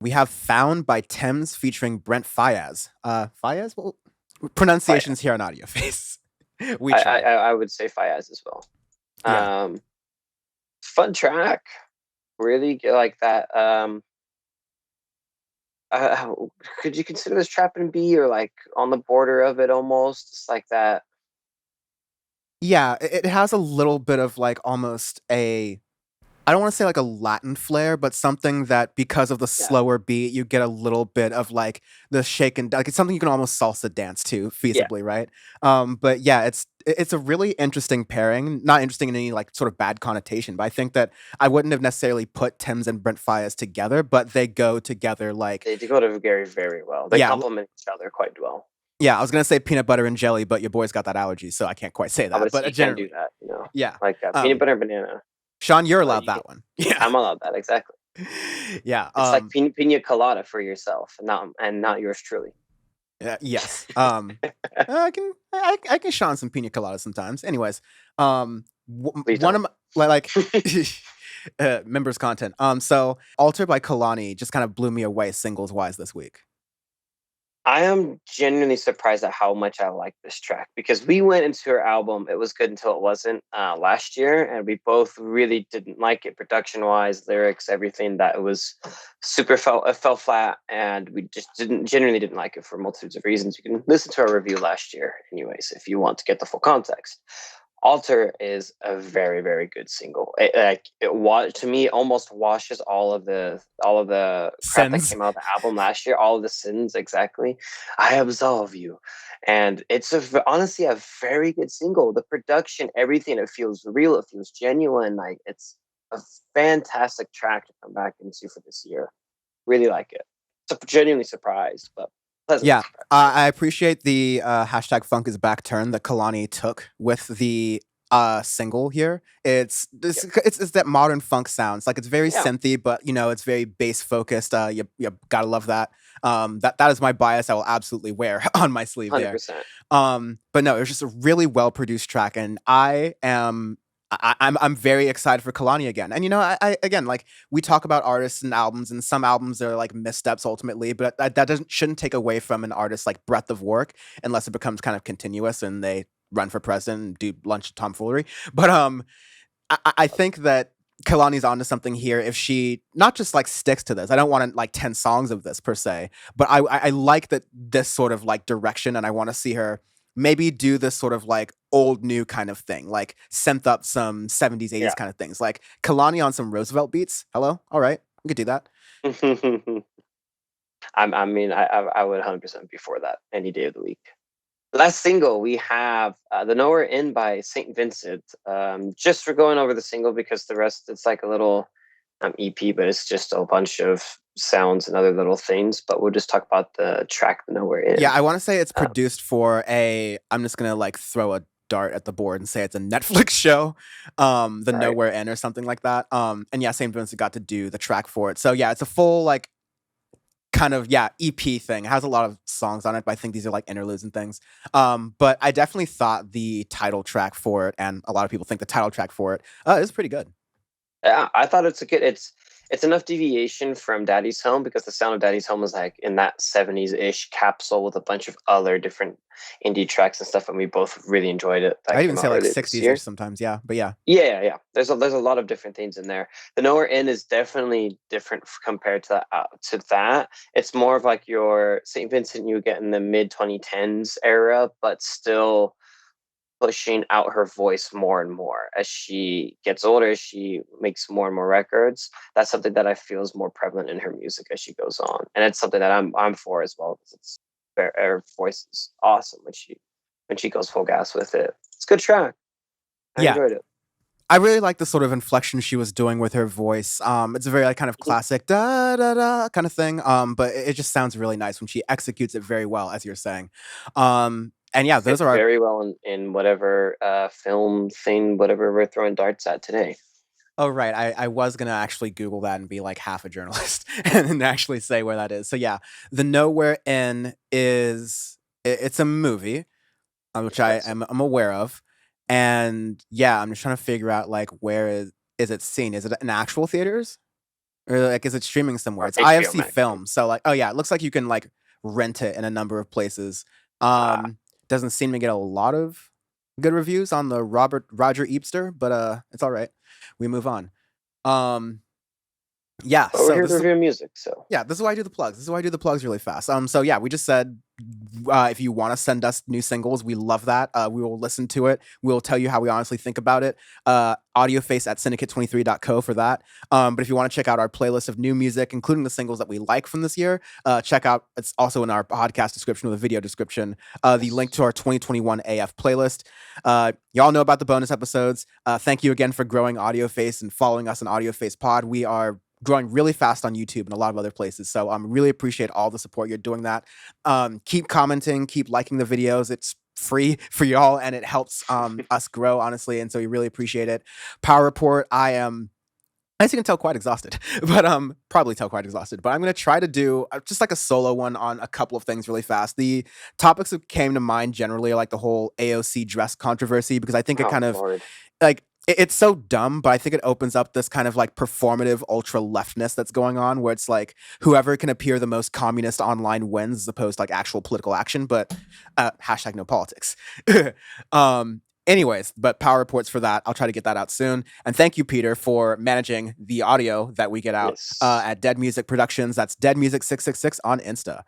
We have Found by Tems featuring Brent Fayez. Fayez? Well, Fayaz. pronunciations here on Audioface. We I, I try. I would say Fayaz as well. Yeah. Um, Fun track. Really like that. Uh, could you consider this trap and B or like on the border of it almost? It's like that. Yeah, it has a little bit of like almost a I don't want to say like a Latin flair, but something that because of the Yeah, slower beat, you get a little bit of like the shake and like it's something you can almost salsa dance to yeah. feasibly, right? But yeah, it's a really interesting pairing. Not interesting in any like sort of bad connotation, but I think that I wouldn't have necessarily put Tim's and Brent Fayez together, but they go together like They go to very, very well. They yeah, complement each other quite well. yeah. I was gonna say peanut butter and jelly, but your boy's got that allergy, so I can't quite say I that. would But say you can't do generally, that, yeah. like peanut Um, butter and banana. Sean, you're allowed You can, that one. Yeah, I'm allowed that exactly. yeah. It's like pina colada for yourself, and not yours truly. Yes. I can Sean some pina colada sometimes. Anyways, Please one don't. of my members content. So Alter by Kehlani just kind of blew me away singles wise this week. I am genuinely surprised at how much I like this track because we went into her album. It was good until it wasn't last year, and we both really didn't like it production wise, lyrics, everything. That it was it fell flat, and we just didn't like it for multitudes of reasons. You can listen to our review last year, anyways, if you want to get the full context. Alter is a very, very good single. It was to me almost washes all of the crap that Sends. came out of the album last year, all of the sins exactly. I absolve you, and it's honestly a very good single. The production, everything, it feels real, it feels genuine. Like it's a fantastic track to come back into for this year. Really like it. So genuinely surprised, but pleasantly Yeah, surprised. I appreciate the hashtag Funk is back turn that Kalani took with the single here. Yeah, It's that modern funk sounds like it's very yeah, synthy, but you know it's very bass focused. You gotta love that. That is my bias. I will absolutely wear on my sleeve there. 100%. But no, it was just a really well produced track, and I'm very excited for Kalani again. And you know, I again like we talk about artists and albums, and some albums are like missteps ultimately, but that doesn't shouldn't take away from an artist's like breadth of work unless it becomes kind of continuous and they run for president and do lunch tomfoolery. But I think that Kalani's onto something here if she not just like sticks to this. I don't want like 10 songs of this per se, but I like that this sort of like direction, and I want to see her maybe do this sort of like old new kind of thing, like synth up some 70s, 80s Yeah. kind of things. Like Kalani on some Roosevelt beats. Hello? All right. We could do that. I would 100% be for that any day of the week. Last single, we have The Nowhere In by St. Vincent. Just for going over the single because the rest, it's like a little EP, but it's just a bunch of sounds and other little things. But we'll just talk about the track The Nowhere Yeah, In. I want to say it's Um, produced for I'm just going to like throw a dart at the board and say it's a Netflix show, The all right. Nowhere In or something like that. And yeah, St. Vincent got to do the track for it. So yeah, it's a full like kind of yeah EP thing. It has a lot of songs on it, but I think these are like interludes and things. But I definitely thought the title track for it, and a lot of people think the title track for it is pretty good. Yeah, I thought it's enough deviation from Daddy's Home because the sound of Daddy's Home was like in that 70s ish capsule with a bunch of other different indie tracks and stuff, and we both really enjoyed it. That I'd even came say out like earlier this 60s ish year. sometimes. Yeah, but yeah, Yeah. There's a lot of different things in there. The Nowhere In is definitely different compared to that. It's more of like your St. Vincent you get in the mid 2010s era, but still pushing out her voice more and more as she gets older, as she makes more and more records. That's something that I feel is more prevalent in her music as she goes on, and it's something that I'm for as well because it's her voice is awesome when she goes full gas with it. It's a good track. I yeah. enjoyed it. I really like the sort of inflection she was doing with her voice. It's a very like kind of Mhm. classic da da da kind of thing. But it just sounds really nice when she executes it very well, as you're saying. And yeah, those Fits are our very well in whatever film thing, whatever we're throwing darts at today. oh, right. I was gonna actually Google that and be like half a journalist and actually say where that is. So yeah, the Nowhere In it's a movie, which Yes. I'm aware of, and yeah, I'm just trying to figure out like is it seen? Is it in actual theaters? Or like, is it streaming somewhere? or It's HBO IFC Max. Film. So like, oh yeah, it looks like you can like rent it in a number of places. Ah, Doesn't seem to get a lot of good reviews on the Roger Eepster, but it's all right. We move on. Um, yeah. but we're So here this to is review music, so yeah, this is why I do the plugs. This is why I do the plugs really fast. So yeah, we just said if you want to send us new singles, we love that. We will listen to it. We'll tell you how we honestly think about it. Audioface at syndicate23.co for that. But if you want to check out our playlist of new music, including the singles that we like from this year, check out. It's also in our podcast description or the video description. The link yes. to our 2021 AF playlist. Y'all know about the bonus episodes. Thank you again for growing Audioface and following us on Audioface Pod. We are growing really fast on YouTube and a lot of other places. So really appreciate all the support you're doing that. Keep commenting, keep liking the videos. It's free for y'all and it helps us grow, honestly. And so we really appreciate it. Power Report, I am, as you can tell, quite exhausted, but probably tell quite exhausted. But I'm gonna try to do just like a solo one on a couple of things really fast. The topics that came to mind generally are like the whole AOC dress controversy because I think it Oh kind of Lord. like it's so dumb, but I think it opens up this kind of like performative ultra leftness that's going on where it's like whoever can appear the most communist online wins as opposed to like actual political action, but hashtag no politics. Anyways, but power reports for that. I'll try to get that out soon. And thank you, Peter, for managing the audio that we get out Yes. at Dead Music Productions. That's Dead Music 666 on Insta.